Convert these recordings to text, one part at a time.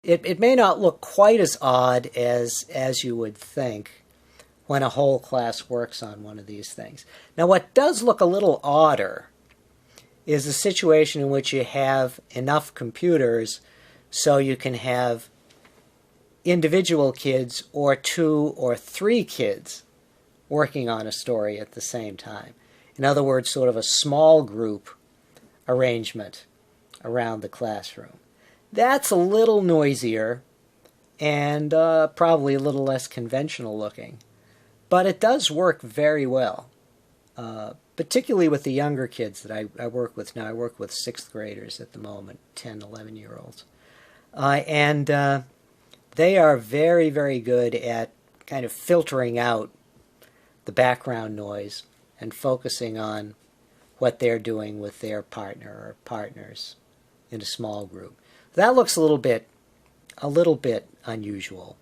it may not look quite as odd as you would think when a whole class works on one of these things. Now, what does look a little odder is a situation in which you have enough computers so you can have individual kids or 2 or 3 kids working on a story at the same time. In other words, sort of a small group arrangement around the classroom. That's a little noisier and probably a little less conventional looking. But it does work very well, particularly with the younger kids that I work with now. I work with 6th graders at the moment, 10, 11-year-olds. And they are very, very good at kind of filtering out the background noise and focusing on what they're doing with their partner or partners in a small group. That looks a little bit unusual.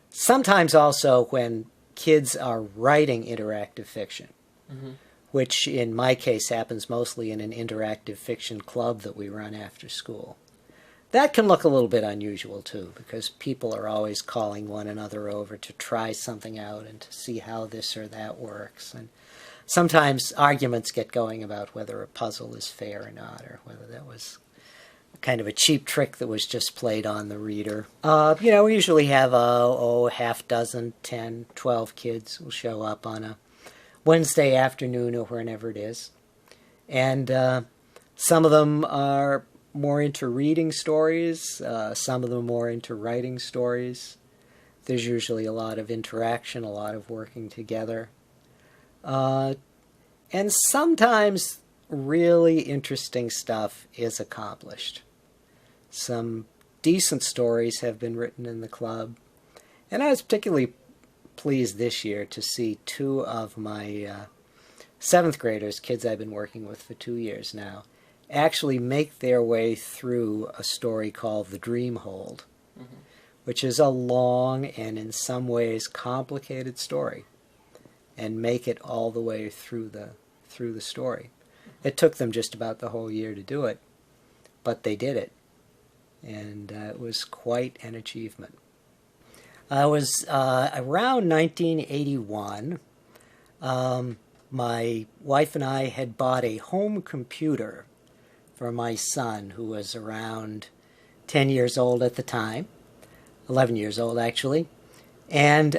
Sometimes also when kids are writing interactive fiction, which in my case happens mostly in an interactive fiction club that we run after school. That can look a little bit unusual too, because people are always calling one another over to try something out and to see how this or that works. And sometimes arguments get going about whether a puzzle is fair or not, or whether that was kind of a cheap trick that was just played on the reader. We usually have half dozen, 10, 12 kids will show up on a Wednesday afternoon or whenever it is. And some of them are more into reading stories, some of them more into writing stories. There's usually a lot of interaction, a lot of working together. And sometimes really interesting stuff is accomplished. Some decent stories have been written in the club. And I was particularly pleased this year to see 2 of my 7th graders, kids I've been working with for 2 years now, actually make their way through a story called The Dream Hold, which is a long and in some ways complicated story, and make it all the way through the story. It took them just about the whole year to do it, but they did it, and it was quite an achievement. I was around 1981. My wife and I had bought a home computer for my son, who was around 10 years old at the time, 11 years old actually, and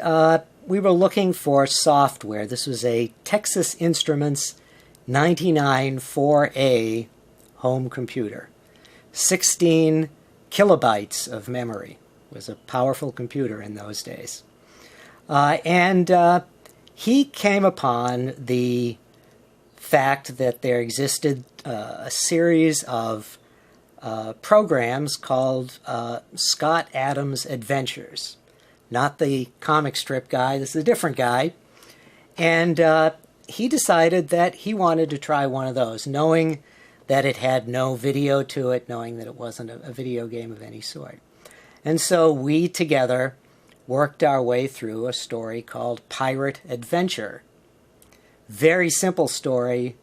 we were looking for software. This was a Texas Instruments 99 4A home computer. 16 kilobytes of memory. It was a powerful computer in those days. And he came upon the fact that there existed a series of programs called Scott Adams Adventures. Not the comic strip guy, this is a different guy. And he decided that he wanted to try one of those, knowing that it had no video to it, knowing that it wasn't a video game of any sort. And so we together worked our way through a story called Pirate Adventure. Very simple story,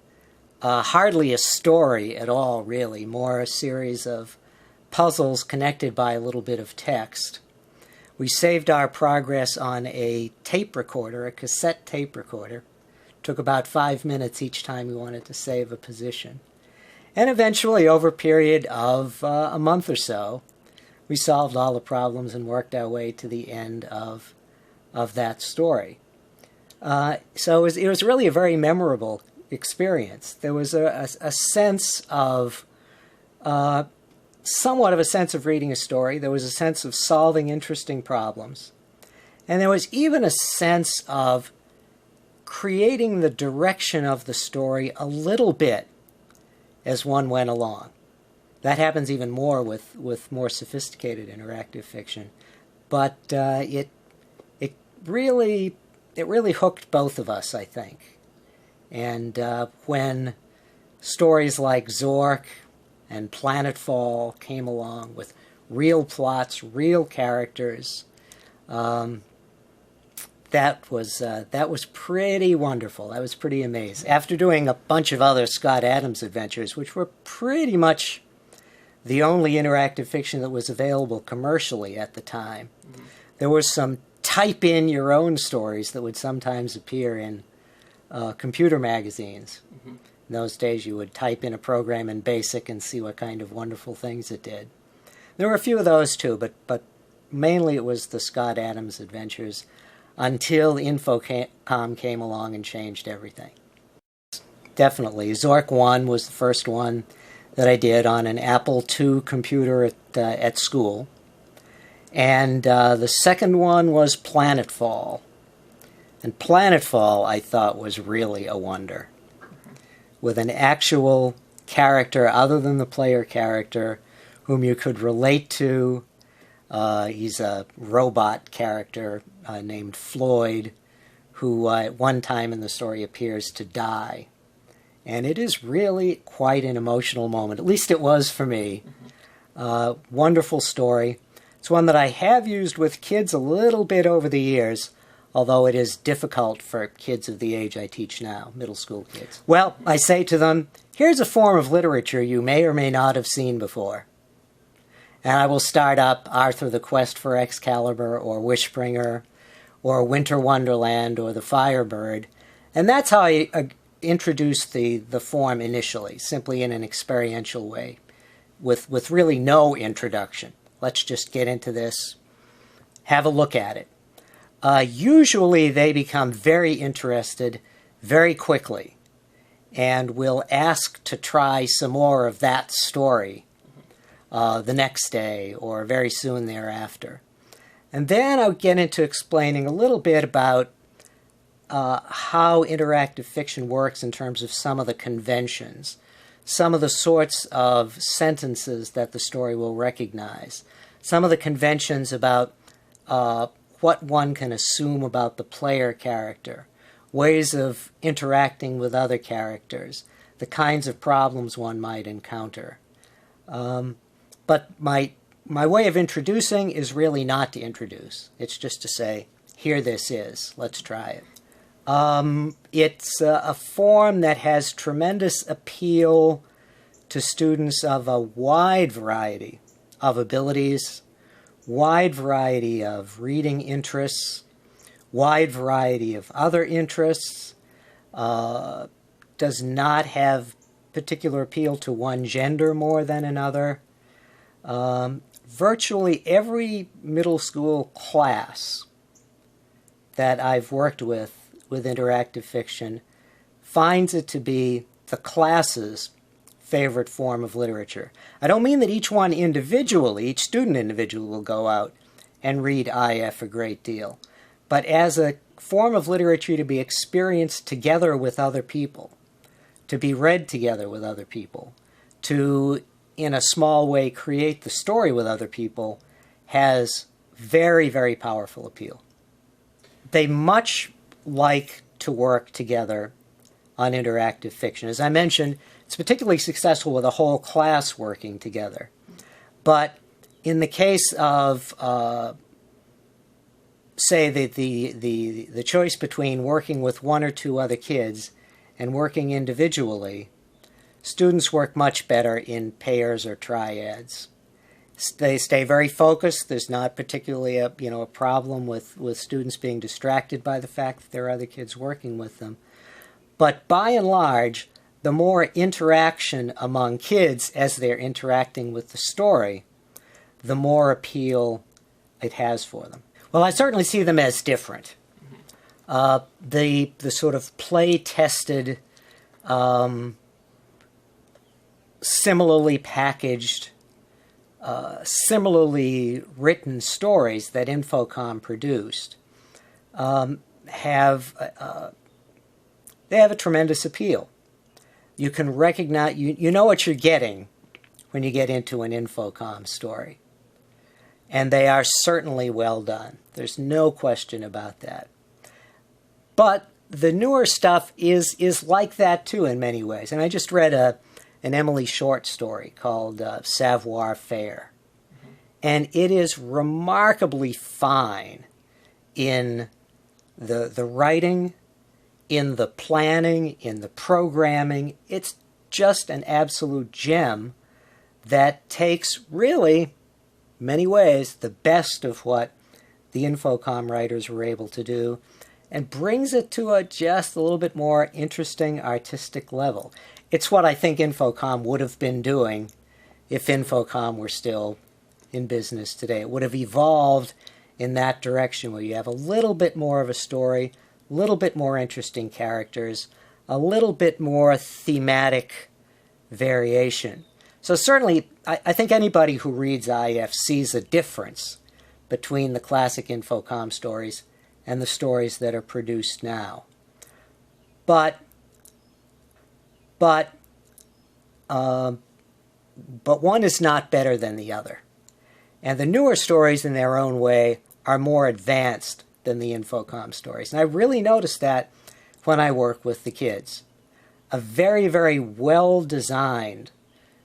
hardly a story at all, really, more a series of puzzles connected by a little bit of text. We saved our progress on a tape recorder, a cassette tape recorder. Took about 5 minutes each time we wanted to save a position. And eventually, over a period of a month or so, we solved all the problems and worked our way to the end of that story. So it was really a very memorable experience. There was a sense of, somewhat of a sense of reading a story. There was a sense of solving interesting problems. And there was even a sense of creating the direction of the story a little bit as one went along. That happens even more with more sophisticated interactive fiction. But it really hooked both of us, I think. And when stories like Zork and Planetfall came along with real plots, real characters, that was pretty wonderful. That was pretty amazing. After doing a bunch of other Scott Adams adventures, which were pretty much the only interactive fiction that was available commercially at the time. There was some type in your own stories that would sometimes appear in computer magazines. In those days, you would type in a program in BASIC and see what kind of wonderful things it did. There were a few of those too, but mainly it was the Scott Adams adventures until Infocom came along and changed everything. Definitely. Zork 1 was the first one that I did on an Apple II computer at school. And the second one was Planetfall. And Planetfall, I thought, was really a wonder. With an actual character other than the player character whom you could relate to. He's a robot character named Floyd, who at one time in the story appears to die. And it is really quite an emotional moment. At least it was for me. Wonderful story. It's one that I have used with kids a little bit over the years, although it is difficult for kids of the age I teach now, middle school kids. Well, I say to them, here's a form of literature you may or may not have seen before. And I will start up Arthur the Quest for Excalibur, or Wishbringer, or Winter Wonderland, or The Firebird. And that's how I introduced the form initially, simply in an experiential way, with really no introduction. Let's just get into this, have a look at it. Usually they become very interested very quickly and will ask to try some more of that story the next day or very soon thereafter. And then I'll get into explaining a little bit about how interactive fiction works in terms of some of the conventions, some of the sorts of sentences that the story will recognize, some of the conventions about what one can assume about the player character, ways of interacting with other characters, the kinds of problems one might encounter. But my way of introducing is really not to introduce. It's just to say, here this is, let's try it. It's a form that has tremendous appeal to students of a wide variety of abilities, wide variety of reading interests, wide variety of other interests, does not have particular appeal to one gender more than another. Virtually every middle school class that I've worked with interactive fiction finds it to be the class's favorite form of literature. I don't mean that each one individually, each student individually will go out and read IF a great deal, but as a form of literature to be experienced together with other people, to be read together with other people, to, in a small way, create the story with other people, has very, very powerful appeal. They much like to work together on interactive fiction. As I mentioned, it's particularly successful with a whole class working together. But in the case of, say, the choice between working with one or two other kids and working individually, students work much better in pairs or triads. They stay very focused. There's not particularly a problem with students being distracted by the fact that there are other kids working with them. But by and large, the more interaction among kids as they're interacting with the story, the more appeal it has for them. Well, I certainly see them as different. The sort of play-tested, similarly packaged, similarly written stories that Infocom produced have a tremendous appeal. You can recognize, you know what you're getting when you get into an Infocom story. And they are certainly well done. There's no question about that. But the newer stuff is like that too in many ways. And I just read an Emily Short story called Savoir-Faire. And it is remarkably fine in the writing, in the planning, in the programming. It's just an absolute gem that takes really, many ways, the best of what the Infocom writers were able to do and brings it to a just a little bit more interesting artistic level. It's what I think Infocom would have been doing if Infocom were still in business today. It would have evolved in that direction where you have a little bit more of a story, a little bit more interesting characters, a little bit more thematic variation. So certainly, I think anybody who reads IF sees a difference between the classic Infocom stories and the stories that are produced now. But one is not better than the other. And the newer stories in their own way are more advanced than the Infocom stories. And I really noticed that when I work with the kids. A very, very well-designed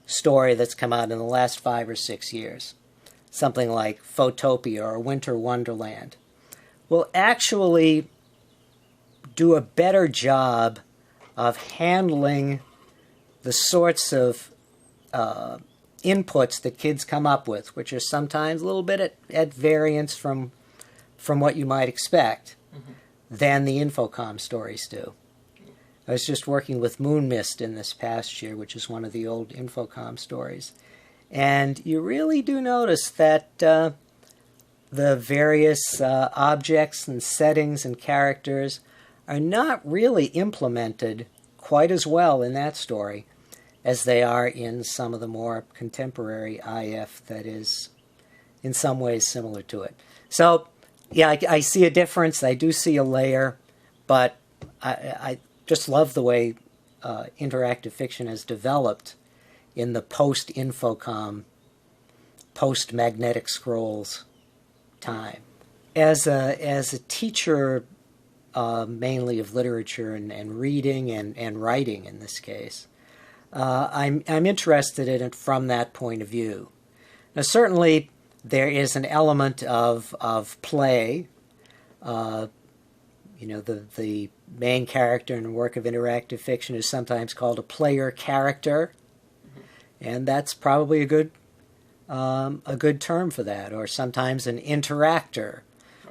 story that's come out in the last 5 or 6 years, something like Photopia or Winter Wonderland, will actually do a better job of handling the sorts of inputs that kids come up with, which are sometimes a little bit at variance from what you might expect, than the Infocom stories do. I was just working with Moon Mist in this past year, which is one of the old Infocom stories. And you really do notice that the various objects and settings and characters are not really implemented quite as well in that story as they are in some of the more contemporary IF that is in some ways similar to it. So, yeah, I see a difference. I do see a layer, but I just love the way interactive fiction has developed in the post-Infocom, post-Magnetic Scrolls time. As a teacher, mainly of literature and reading and writing in this case, I'm interested in it from that point of view. Now, certainly there is an element of play. The main character in a work of interactive fiction is sometimes called a player character, and that's probably a good term for that. Or sometimes an interactor,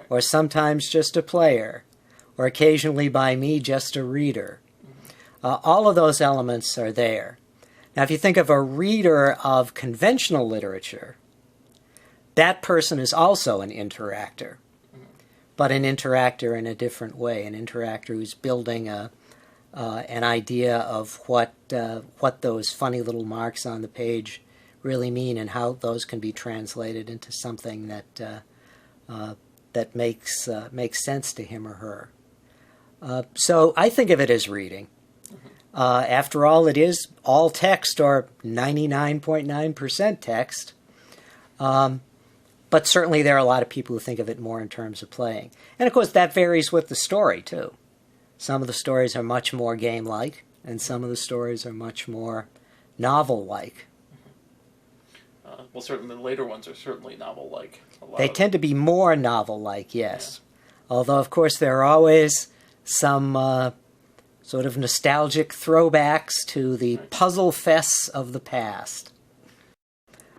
or sometimes just a player, or occasionally by me just a reader. All of those elements are there. Now, if you think of a reader of conventional literature, that person is also an interactor, but an interactor in a different way, an interactor who's building an idea of what those funny little marks on the page really mean and how those can be translated into something that makes sense to him or her. So I think of it as reading. After all, it is all text or 99.9% text. But certainly there are a lot of people who think of it more in terms of playing. And of course that varies with the story too. Some of the stories are much more game-like, and some of the stories are much more novel-like. Well, certainly the later ones are certainly novel-like. They tend to be more novel-like, yes. Yeah. Although, of course, there are always some sort of nostalgic throwbacks to the puzzle fests of the past.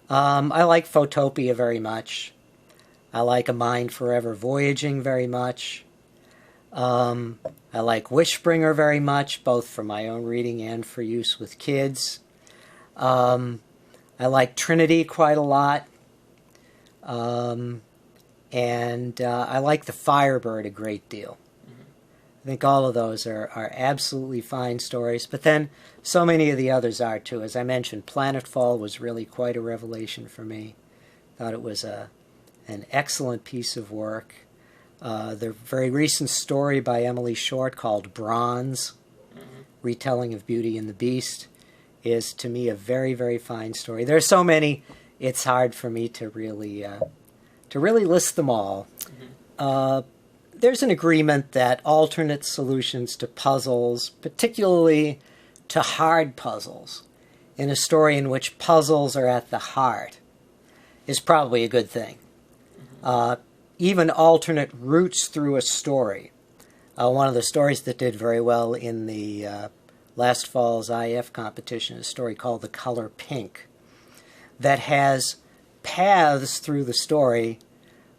I like Photopia very much. I like A Mind Forever Voyaging very much. I like Wishbringer very much, both for my own reading and for use with kids. I like Trinity quite a lot. And I like The Firebird a great deal. I think all of those are absolutely fine stories, but then so many of the others are too. As I mentioned, Planetfall was really quite a revelation for me. Thought it was an excellent piece of work. The very recent story by Emily Short called Bronze, retelling of Beauty and the Beast, is to me a very, very fine story. There are so many, it's hard for me to really list them all. There's an agreement that alternate solutions to puzzles, particularly to hard puzzles, in a story in which puzzles are at the heart, is probably a good thing. Even alternate routes through a story. One of the stories that did very well in the last fall's IF competition is a story called The Color Pink, that has paths through the story,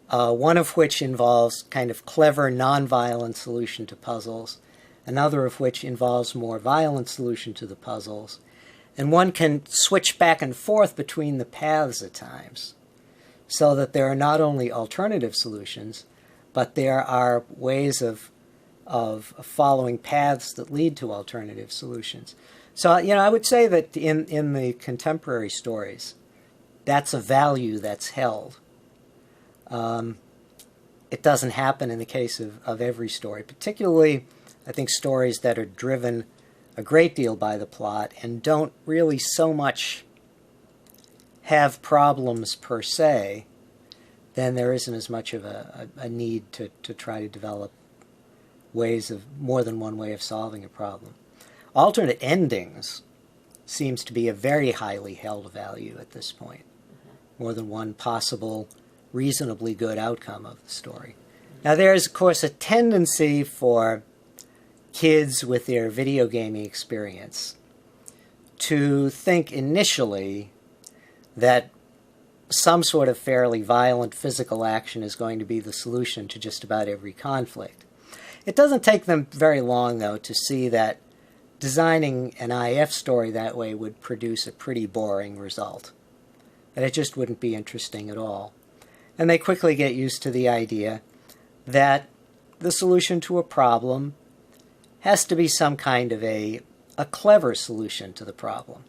one of which involves kind of clever, nonviolent solution to puzzles, another of which involves more violent solution to the puzzles. And one can switch back and forth between the paths at times, so that there are not only alternative solutions, but there are ways of following paths that lead to alternative solutions. So, I would say that in the contemporary stories, that's a value that's held. It doesn't happen in the case of every story, particularly, I think, stories that are driven a great deal by the plot and don't really so much have problems per se. Then there isn't as much of a need to try to develop ways of more than one way of solving a problem. Alternate endings seems to be a very highly held value at this point. More than one possible reasonably good outcome of the story. Now there is, of course, a tendency for kids with their video gaming experience to think initially that some sort of fairly violent physical action is going to be the solution to just about every conflict. It doesn't take them very long, though, to see that designing an IF story that way would produce a pretty boring result. That it just wouldn't be interesting at all. And they quickly get used to the idea that the solution to a problem has to be some kind of a clever solution to the problem.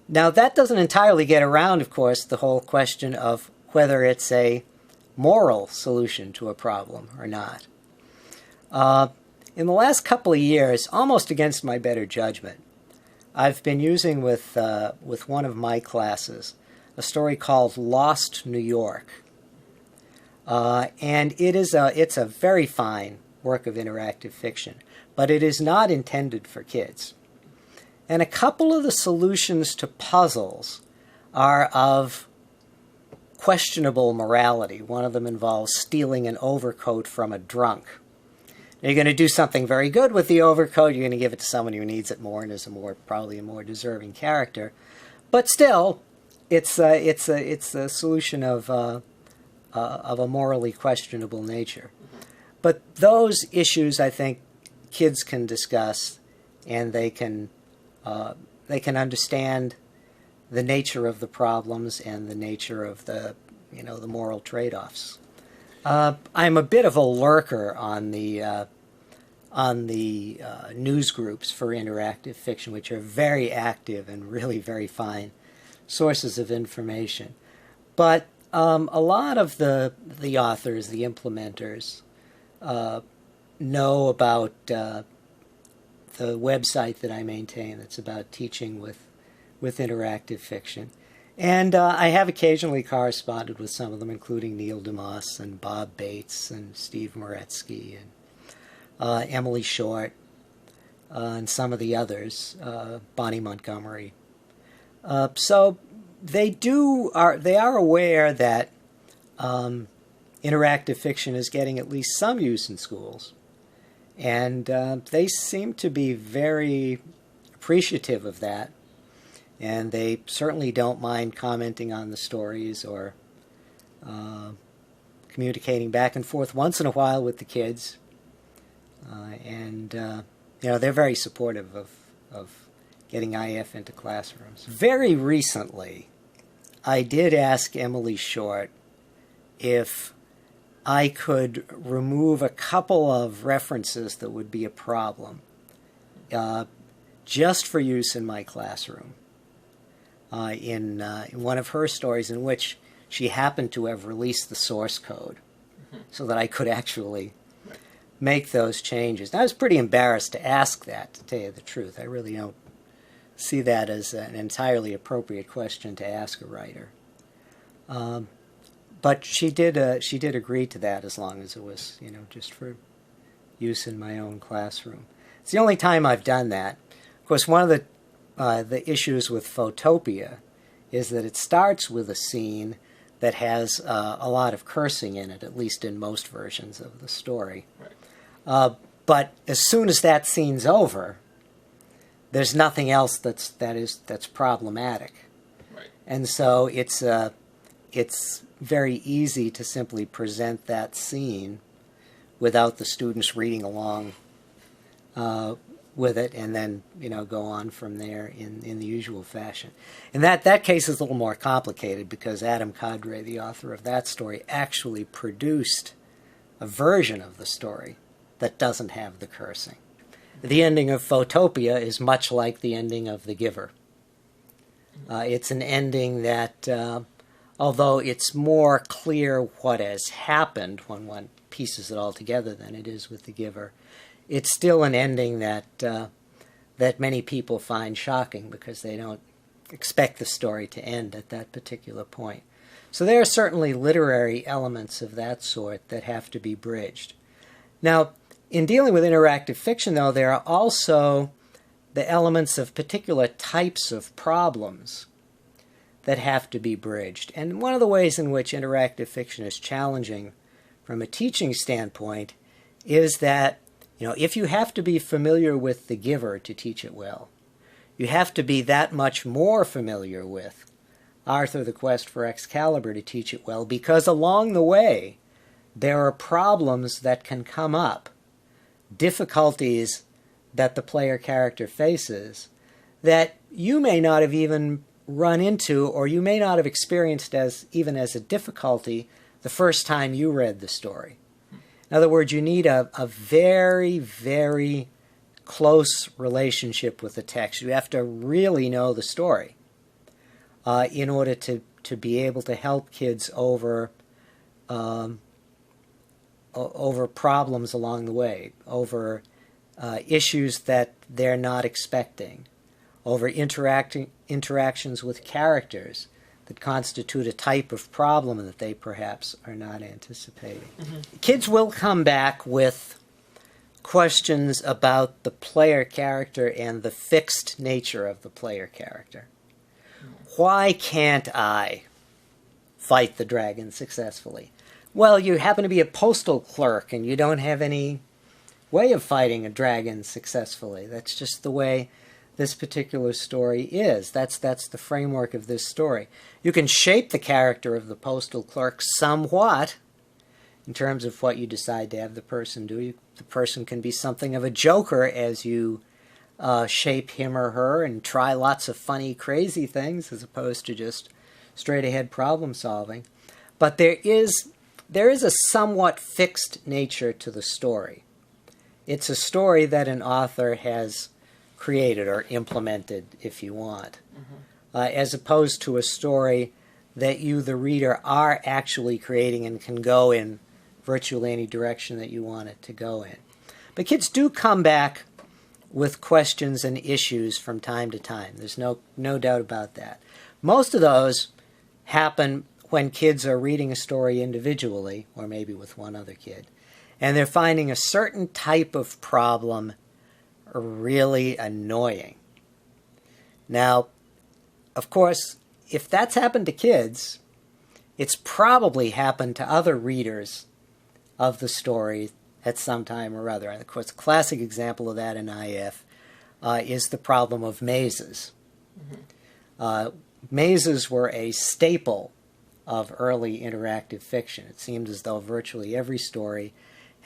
Now, that doesn't entirely get around, of course, the whole question of whether it's a moral solution to a problem or not. In the last couple of years, almost against my better judgment, I've been using with one of my classes a story called Lost New York. And it's a very fine work of interactive fiction, but it is not intended for kids. And a couple of the solutions to puzzles are of questionable morality. One of them involves stealing an overcoat from a drunk. You're going to do something very good with the overcoat. You're going to give it to someone who needs it more and is probably a more deserving character. But still, it's a solution of a morally questionable nature. But those issues, I think, kids can discuss, and they can understand the nature of the problems and the nature of the moral trade-offs. I'm a bit of a lurker on the news groups for interactive fiction, which are very active and really very fine sources of information. But a lot of the authors, the implementers, know about the website that I maintain that's about teaching with interactive fiction. And I have occasionally corresponded with some of them, including Neil DeMoss and Bob Bates and Steve Moretsky and Emily Short and some of the others, Bonnie Montgomery. So they are aware that interactive fiction is getting at least some use in schools. And they seem to be very appreciative of that. And they certainly don't mind commenting on the stories or communicating back and forth once in a while with the kids. They're very supportive of getting IF into classrooms. Very recently, I did ask Emily Short if I could remove a couple of references that would be a problem just for use in my classroom. In one of her stories in which she happened to have released the source code so that I could actually make those changes. And I was pretty embarrassed to ask that, to tell you the truth. I really don't see that as an entirely appropriate question to ask a writer. But she did agree to that, as long as it was, just for use in my own classroom. It's the only time I've done that. Of course, one of the issues with Photopia is that it starts with a scene that has a lot of cursing in it, at least in most versions of the story. Right. But as soon as that scene's over, there's nothing else that's problematic. Right. And so it's very easy to simply present that scene without the students reading along with it, and then go on from there in the usual fashion. And that case is a little more complicated because Adam Cadre, the author of that story, actually produced a version of the story that doesn't have the cursing. The ending of Photopia is much like the ending of The Giver. It's an ending that, although it's more clear what has happened when one pieces it all together than it is with The Giver, it's still an ending that that many people find shocking because they don't expect the story to end at that particular point. So there are certainly literary elements of that sort that have to be bridged. Now, in dealing with interactive fiction, though, there are also the elements of particular types of problems that have to be bridged. And one of the ways in which interactive fiction is challenging from a teaching standpoint is that, if you have to be familiar with The Giver to teach it well, you have to be that much more familiar with Arthur, the Quest for Excalibur to teach it well, because along the way there are problems that can come up, difficulties that the player character faces that you may not have even run into, or you may not have experienced even as a difficulty the first time you read the story. In other words, you need a very, very close relationship with the text. You have to really know the story in order to be able to help kids over problems along the way, over issues that they're not expecting, over interactions with characters that constitute a type of problem that they perhaps are not anticipating. Mm-hmm. Kids will come back with questions about the player character and the fixed nature of the player character. Why can't I fight the dragon successfully? Well, you happen to be a postal clerk and you don't have any way of fighting a dragon successfully. That's just the way this particular story is. That's the framework of this story. You can shape the character of the postal clerk somewhat in terms of what you decide to have the person do. The person can be something of a joker as you shape him or her and try lots of funny, crazy things as opposed to just straight-ahead problem solving. But there is a somewhat fixed nature to the story. It's a story that an author has created or implemented, if you want, as opposed to a story that you, the reader, are actually creating and can go in virtually any direction that you want it to go in. But kids do come back with questions and issues from time to time. There's no doubt about that. Most of those happen when kids are reading a story individually, or maybe with one other kid, and they're finding a certain type of problem really annoying. Now, of course, if that's happened to kids, it's probably happened to other readers of the story at some time or other. And of course, a classic example of that in IF is the problem of mazes. Mazes were a staple of early interactive fiction. It seemed as though virtually every story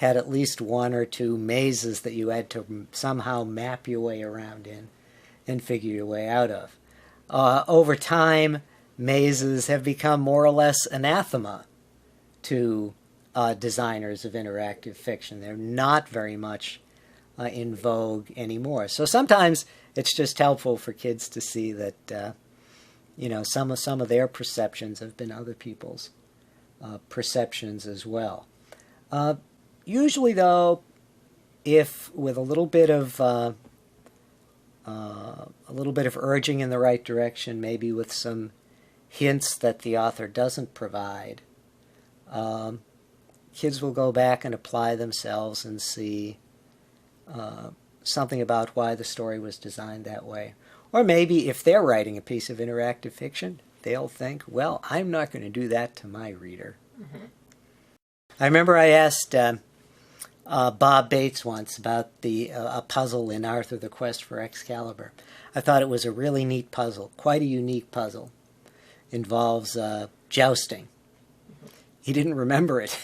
had at least one or two mazes that you had to somehow map your way around in and figure your way out of. Over time, mazes have become more or less anathema to designers of interactive fiction. They're not very much in vogue anymore. So sometimes it's just helpful for kids to see that some of their perceptions have been other people's perceptions as well. Usually, though, if with a little bit of urging in the right direction, maybe with some hints that the author doesn't provide, kids will go back and apply themselves and see something about why the story was designed that way. Or maybe if they're writing a piece of interactive fiction, they'll think, well, I'm not going to do that to my reader. Mm-hmm. I remember I asked Bob Bates once about a puzzle in Arthur, the Quest for Excalibur. I thought it was a really neat puzzle, quite a unique puzzle. involves jousting. He didn't remember it.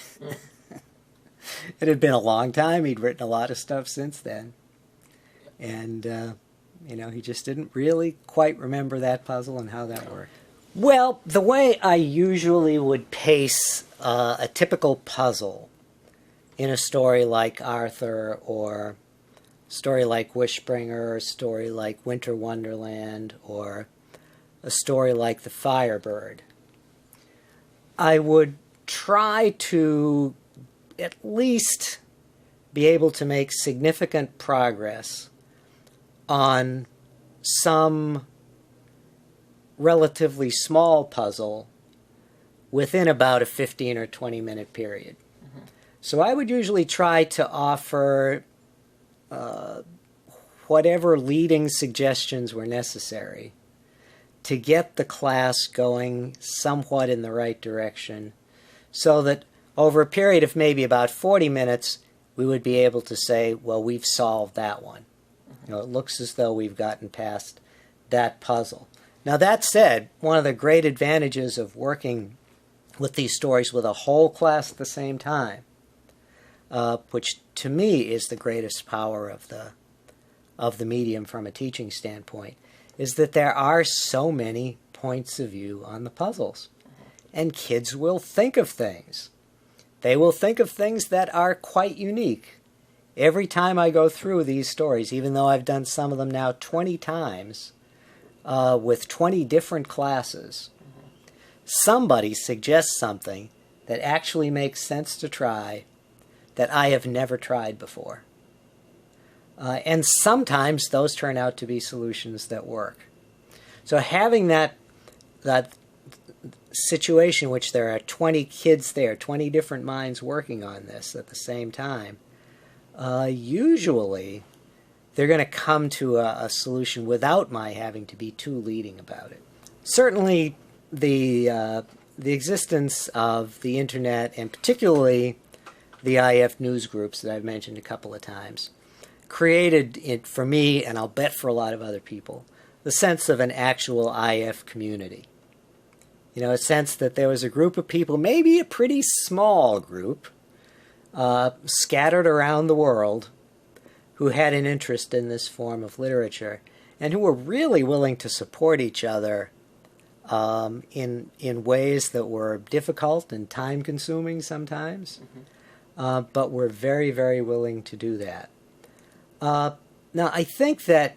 It had been a long time. He'd written a lot of stuff since then. And, he just didn't really quite remember that puzzle and how that worked. Well, the way I usually would pace a typical puzzle in a story like Arthur, or a story like Wishbringer, or a story like Winter Wonderland, or a story like The Firebird, I would try to at least be able to make significant progress on some relatively small puzzle within about a 15 or 20 minute period. Mm-hmm. So I would usually try to offer whatever leading suggestions were necessary to get the class going somewhat in the right direction, so that over a period of maybe about 40 minutes, we would be able to say, well, we've solved that one. It looks as though we've gotten past that puzzle. Now, that said, one of the great advantages of working with these stories with a whole class at the same time, which to me is the greatest power of the medium from a teaching standpoint, is that there are so many points of view on the puzzles. And kids will think of things. They will think of things that are quite unique. Every time I go through these stories, even though I've done some of them now 20 times with 20 different classes, somebody suggests something that actually makes sense to try that I have never tried before. And sometimes those turn out to be solutions that work. So having that situation in which there are 20 kids there, 20 different minds working on this at the same time, usually they're going to come to a solution without my having to be too leading about it. Certainly the existence of the internet, and particularly the IF news groups that I've mentioned a couple of times, created it for me, and I'll bet for a lot of other people, the sense of an actual IF community. A sense that there was a group of people, maybe a pretty small group, scattered around the world, who had an interest in this form of literature, and who were really willing to support each other in ways that were difficult and time-consuming sometimes, but were very, very willing to do that. Now, I think that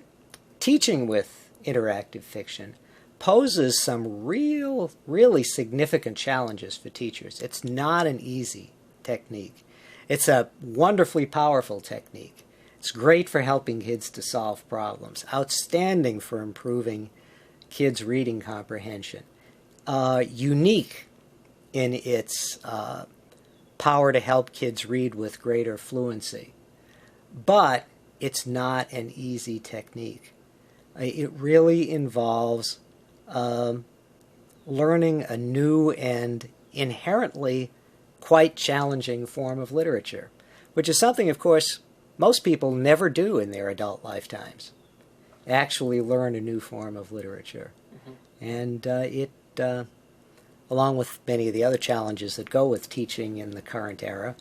teaching with interactive fiction poses some really significant challenges for teachers. It's not an easy technique. It's a wonderfully powerful technique. It's great for helping kids to solve problems, outstanding for improving kids' reading comprehension, unique in its power to help kids read with greater fluency. But it's not an easy technique. It really involves learning a new and inherently quite challenging form of literature, which is something, of course, most people never do in their adult lifetimes, actually learn a new form of literature. And it, along with many of the other challenges that go with teaching in the current era,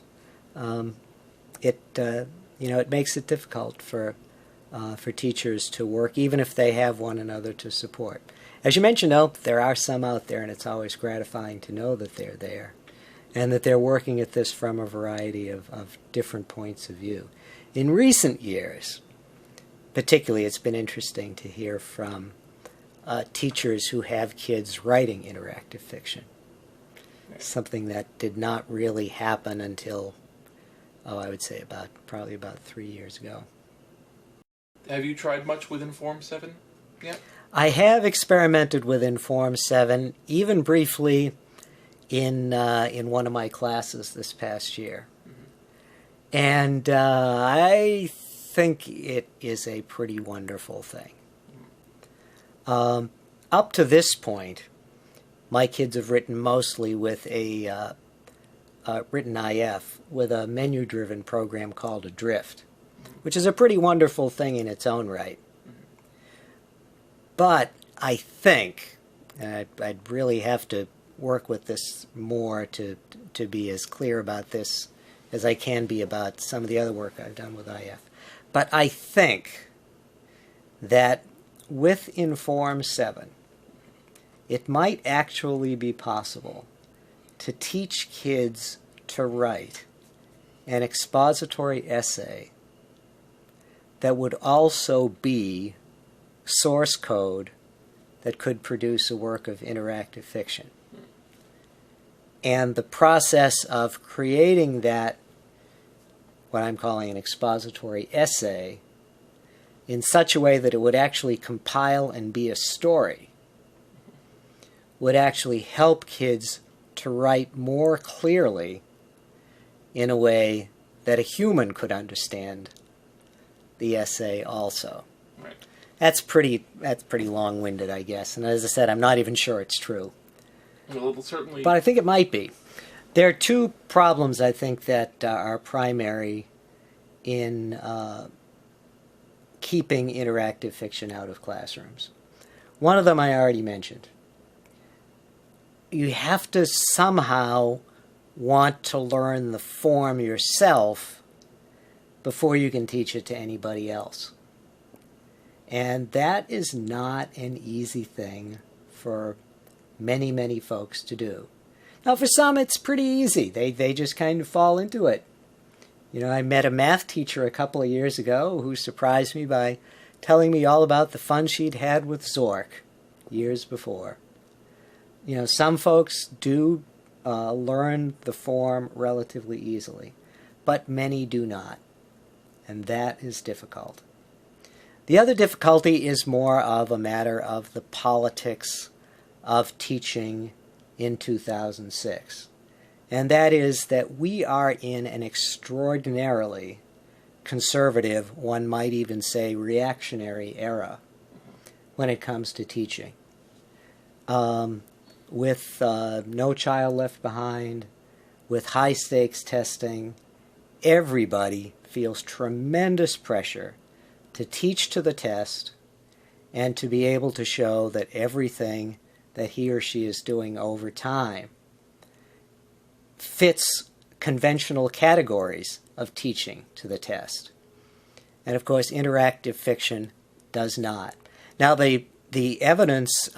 it makes it difficult for teachers to work, even if they have one another to support. As you mentioned, though, there are some out there, and it's always gratifying to know that they're there, and that they're working at this from a variety of different points of view. In recent years, particularly, it's been interesting to hear from teachers who have kids writing interactive fiction, something that did not really happen until, I would say probably about 3 years ago. Have you tried much with Inform 7 yet? I have experimented with Inform 7, even briefly in one of my classes this past year. And I think it is a pretty wonderful thing. Up to this point, my kids have written mostly with written IF with a menu-driven program called Adrift, which is a pretty wonderful thing in its own right. But I think, and I'd really have to work with this more to be as clear about this as I can be about some of the other work I've done with IF. But I think that with Inform 7, it might actually be possible to teach kids to write an expository essay that would also be source code that could produce a work of interactive fiction. And the process of creating that, what I'm calling an expository essay, in such a way that it would actually compile and be a story, would actually help kids to write more clearly in a way that a human could understand the essay also. Right. That's pretty long-winded, I guess. And as I said, I'm not even sure it's true. Well, it'll certainly... But I think it might be. There are two problems, I think, that are primary in keeping interactive fiction out of classrooms. One of them I already mentioned. You have to somehow want to learn the form yourself before you can teach it to anybody else. And that is not an easy thing for many, many folks to do. Now, for some, it's pretty easy. They just kind of fall into it. You know, I met a math teacher a couple of years ago who surprised me by telling me all about the fun she'd had with Zork years before. You know, some folks do learn the form relatively easily, but many do not, and that is difficult. The other difficulty is more of a matter of the politics of teaching in 2006, and that is that we are in an extraordinarily conservative, one might even say reactionary era when it comes to teaching. With No Child Left Behind, with high-stakes testing, everybody feels tremendous pressure to teach to the test and to be able to show that everything that he or she is doing over time fits conventional categories of teaching to the test. And of course, interactive fiction does not. Now, the evidence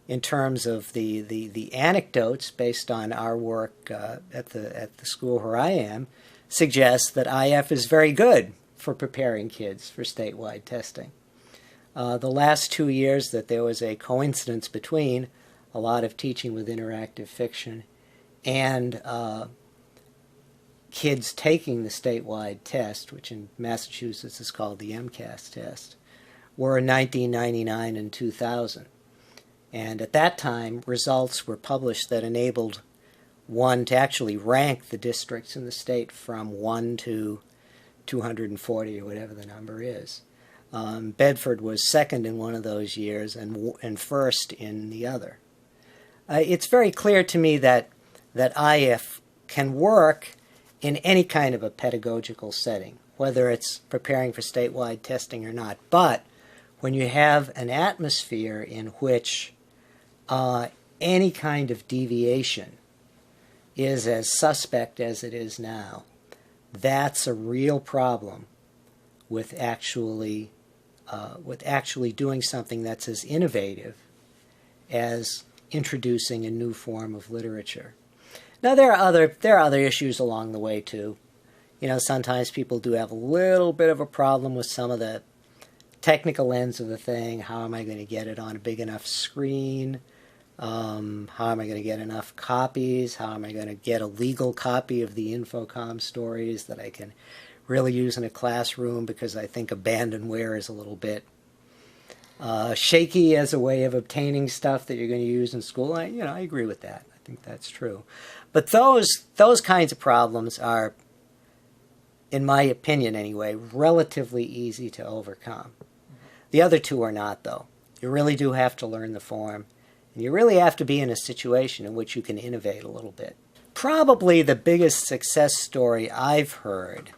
in terms of the anecdotes based on our work at the school where I am suggests that IF is very good for preparing kids for statewide testing. The last 2 years that there was a coincidence between a lot of teaching with interactive fiction and kids taking the statewide test, which in Massachusetts is called the MCAS test, were in 1999 and 2000. And at that time, results were published that enabled one to actually rank the districts in the state from 1 to 240 or whatever the number is. Bedford was second in one of those years and first in the other. It's very clear to me that IF can work in any kind of a pedagogical setting, whether it's preparing for statewide testing or not. But when you have an atmosphere in which any kind of deviation is as suspect as it is now, that's a real problem with actually doing something that's as innovative as introducing a new form of literature. Now, there are other issues along the way too. You know, sometimes people do have a little bit of a problem with some of the technical ends of the thing. How am I going to get it on a big enough screen? How am I going to get enough copies? How am I going to get a legal copy of the Infocom stories that I can really use in a classroom, because I think abandonware is a little bit shaky as a way of obtaining stuff that you're going to use in school. I agree with that. I think that's true. But those kinds of problems are, in my opinion anyway, relatively easy to overcome. The other two are not, though. You really do have to learn the form, and you really have to be in a situation in which you can innovate a little bit. Probably the biggest success story I've heard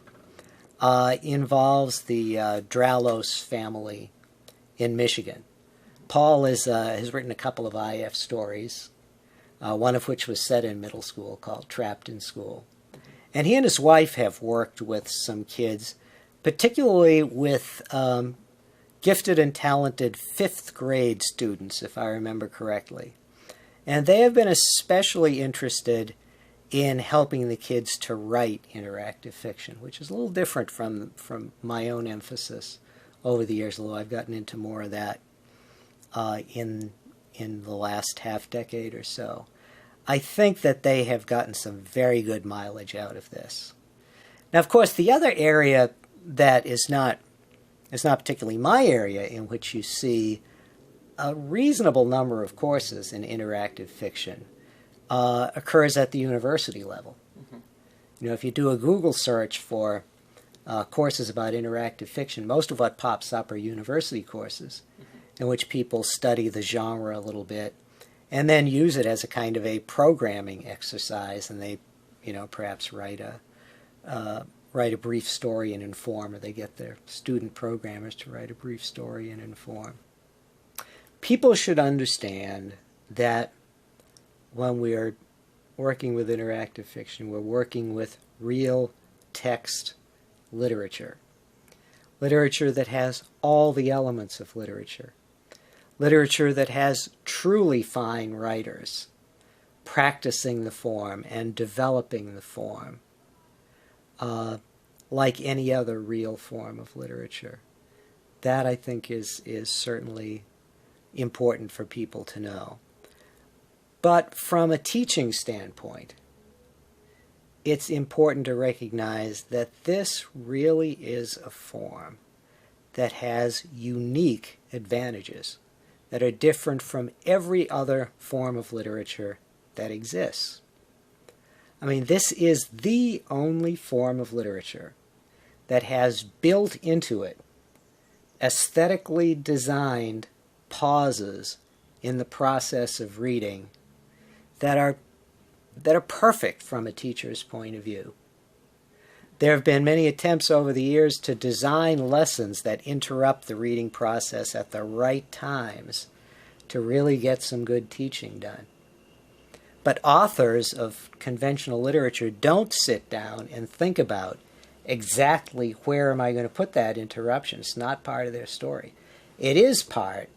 involves the Dralos family in Michigan. Paul has written a couple of IF stories, one of which was set in middle school called Trapped in School. And he and his wife have worked with some kids, particularly with gifted and talented fifth grade students, if I remember correctly. And they have been especially interested in helping the kids to write interactive fiction, which is a little different from my own emphasis over the years, although I've gotten into more of that in the last half decade or so. I think that they have gotten some very good mileage out of this. Now, of course, the other area that is not particularly my area, in which you see a reasonable number of courses in interactive fiction, occurs at the university level. Mm-hmm. You know, if you do a Google search for courses about interactive fiction, most of what pops up are university courses, mm-hmm. in which people study the genre a little bit and then use it as a kind of a programming exercise, and they, you know, perhaps write a brief story and inform, or they get their student programmers to write a brief story and inform. People should understand that when we're working with interactive fiction, we're working with real text literature. Literature that has all the elements of literature. Literature that has truly fine writers practicing the form and developing the form, like any other real form of literature. That, I think, is certainly important for people to know. But from a teaching standpoint, it's important to recognize that this really is a form that has unique advantages that are different from every other form of literature that exists. I mean, this is the only form of literature that has built into it aesthetically designed pauses in the process of reading that are perfect from a teacher's point of view. There have been many attempts over the years to design lessons that interrupt the reading process at the right times to really get some good teaching done. But authors of conventional literature don't sit down and think about exactly where am I going to put that interruption. It's not part of their story. It is part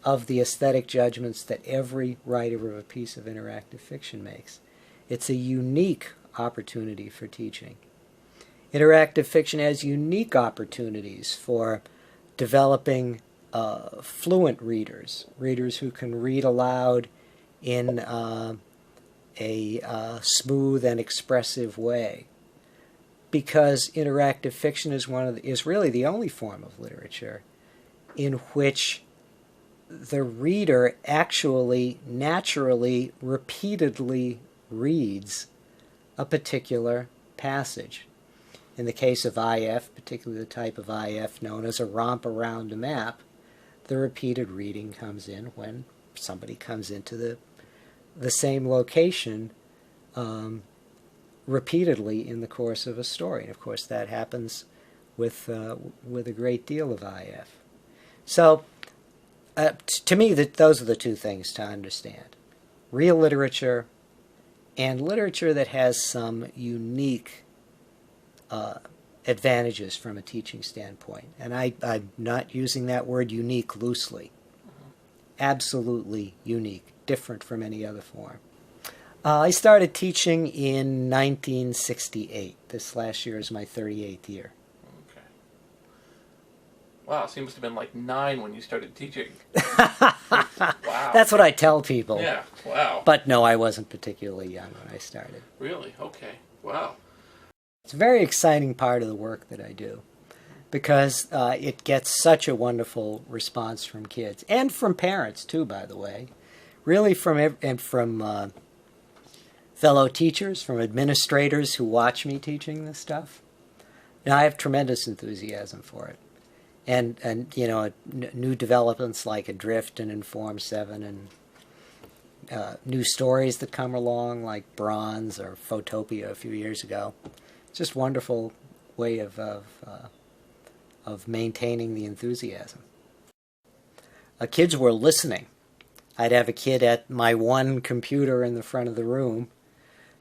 of the aesthetic judgments that every writer of a piece of interactive fiction makes. It's a unique opportunity for teaching. Interactive fiction has unique opportunities for developing fluent readers, readers who can read aloud in a smooth and expressive way, because interactive fiction is really the only form of literature in which the reader actually, naturally, repeatedly reads a particular passage. In the case of IF, particularly the type of IF known as a romp around a map, the repeated reading comes in when somebody comes into the same location repeatedly in the course of a story. And of course that happens with a great deal of IF. So to me, those are the two things to understand. Real literature and literature that has some unique advantages from a teaching standpoint. And I'm not using that word unique loosely. Absolutely unique, different from any other form. I started teaching in 1968. This last year is my 38th year. Okay. Wow, it seems to have been like 9 when you started teaching. Wow. That's what I tell people. Yeah, wow. But no, I wasn't particularly young when I started. Really? Okay. Wow. It's a very exciting part of the work that I do, because it gets such a wonderful response from kids and from parents too, by the way. Really from fellow teachers, from administrators who watch me teaching this stuff. Now, I have tremendous enthusiasm for it. And you know, new developments like Adrift and Inform 7, and new stories that come along like Bronze or Photopia a few years ago. It's just a wonderful way of maintaining the enthusiasm. kids were listening. I'd have a kid at my one computer in the front of the room,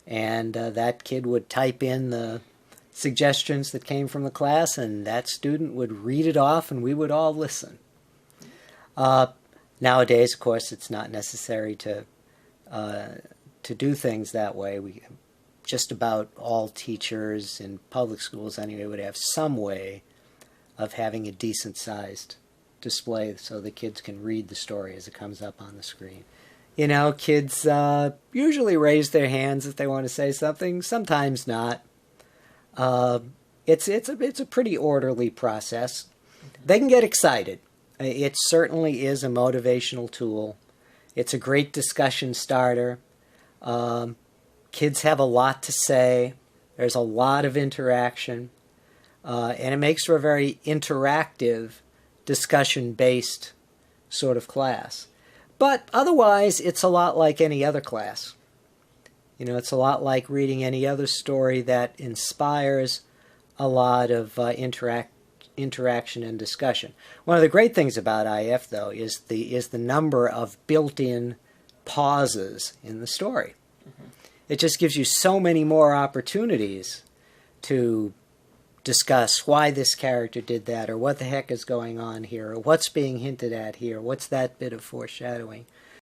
and that kid would type in the suggestions that came from the class, and that student would read it off, and we would all listen. Nowadays, of course, it's not necessary to do things that way. Just about all teachers in public schools anyway would have some way of having a decent-sized display so the kids can read the story as it comes up on the screen. You know, kids usually raise their hands if they want to say something, sometimes not. It's a pretty orderly process. They can get excited. It certainly is a motivational tool. It's a great discussion starter. Kids have a lot to say. There's a lot of interaction. And it makes for a very interactive, discussion-based sort of class. But otherwise, it's a lot like any other class. You know, it's a lot like reading any other story that inspires a lot of interaction and discussion. One of the great things about IF, though, is the number of built-in pauses in the story. Mm-hmm. It just gives you so many more opportunities to discuss why this character did that, or what the heck is going on here, or what's being hinted at here, what's that bit of foreshadowing.